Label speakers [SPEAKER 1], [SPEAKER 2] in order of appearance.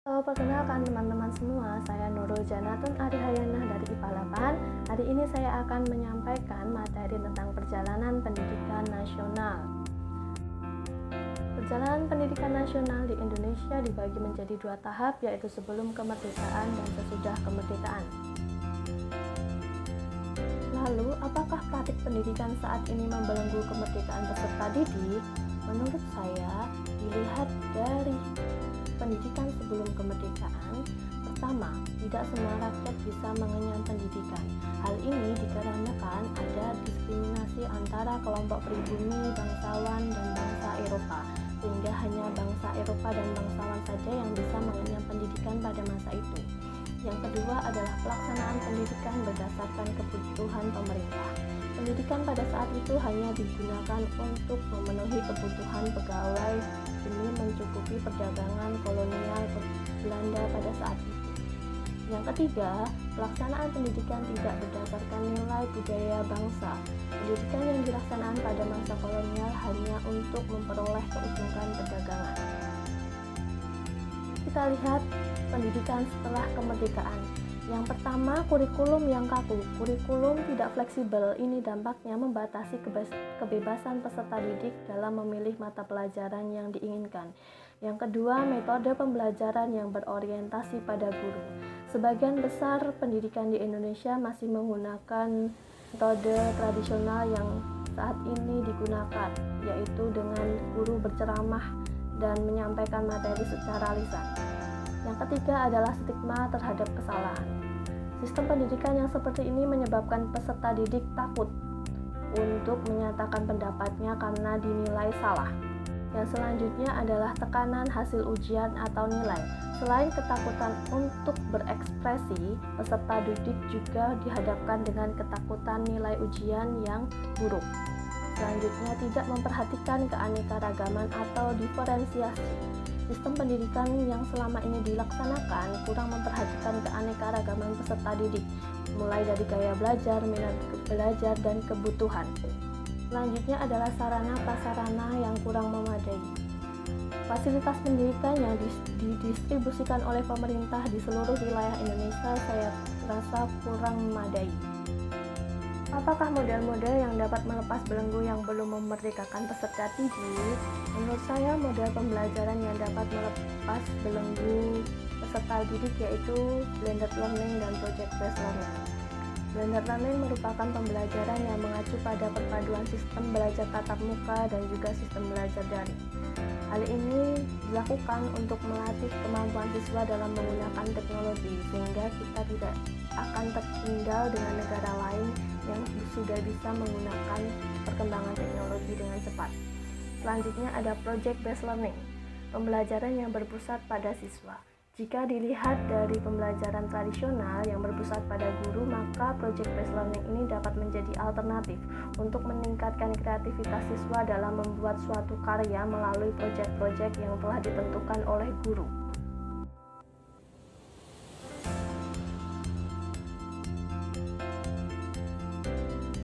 [SPEAKER 1] Perkenalkan teman-teman semua, saya Nurul Janatun Arihayanah dari IPA 8. Hari ini saya akan menyampaikan materi tentang perjalanan pendidikan nasional. Perjalanan pendidikan nasional di Indonesia dibagi menjadi dua tahap, yaitu sebelum kemerdekaan dan sesudah kemerdekaan. Lalu, apakah praktik pendidikan saat ini membelenggu kemerdekaan peserta didik? Menurut saya, dilihat dari pendidikan sebelum kemerdekaan, pertama, tidak semua rakyat bisa mengenyam pendidikan. Hal ini dikarenakan ada diskriminasi antara kelompok pribumi, bangsawan, dan bangsa Eropa, sehingga hanya bangsa Eropa dan bangsawan saja yang bisa mengenyam pendidikan pada masa itu. Yang kedua adalah pelaksanaan pendidikan berdasarkan kebutuhan pemerintah. Pendidikan pada saat itu hanya digunakan untuk memenuhi kebutuhan pegawai demi mencukupi perdagangan kolonial Belanda pada saat itu. Yang ketiga, pelaksanaan pendidikan tidak berdasarkan nilai budaya bangsa. Pendidikan yang dilaksanakan pada masa kolonial hanya untuk memperoleh keuntungan perdagangan. Kita lihat pendidikan setelah kemerdekaan. Yang pertama, kurikulum yang kaku. Kurikulum tidak fleksibel. Ini dampaknya membatasi kebebasan peserta didik dalam memilih mata pelajaran yang diinginkan. Yang kedua, metode pembelajaran yang berorientasi pada guru. Sebagian besar pendidikan di Indonesia masih menggunakan metode tradisional yang saat ini digunakan, yaitu dengan guru berceramah dan menyampaikan materi secara lisan. Yang ketiga adalah stigma terhadap kesalahan. Sistem pendidikan yang seperti ini menyebabkan peserta didik takut untuk menyatakan pendapatnya karena dinilai salah. Yang selanjutnya adalah tekanan hasil ujian atau nilai. Selain ketakutan untuk berekspresi, peserta didik juga dihadapkan dengan ketakutan nilai ujian yang buruk. Selanjutnya, tidak memperhatikan keanekaragaman atau diferensiasi. Sistem pendidikan yang selama ini dilaksanakan kurang memperhatikan keanekaragaman peserta didik, mulai dari gaya belajar, minat belajar, dan kebutuhan. Selanjutnya adalah sarana-prasarana yang kurang memadai. Fasilitas pendidikan yang didistribusikan oleh pemerintah di seluruh wilayah Indonesia saya rasa kurang memadai. Apakah model-model yang dapat melepas belenggu yang belum memerdekakan peserta didik? Menurut saya, model pembelajaran yang dapat melepas belenggu peserta didik yaitu blended learning dan project-based learning. Blended learning merupakan pembelajaran yang mengacu pada perpaduan sistem belajar tatap muka dan juga sistem belajar daring. Hal ini dilakukan untuk melatih kemampuan siswa dalam menggunakan teknologi, sehingga kita tidak akan tertinggal dengan negara lain yang sudah bisa menggunakan perkembangan teknologi dengan cepat. Selanjutnya ada project-based learning, pembelajaran yang berpusat pada siswa. Jika dilihat dari pembelajaran tradisional yang berpusat pada guru, maka project-based learning ini dapat menjadi alternatif untuk meningkatkan kreativitas siswa dalam membuat suatu karya melalui proyek-proyek yang telah ditentukan oleh guru.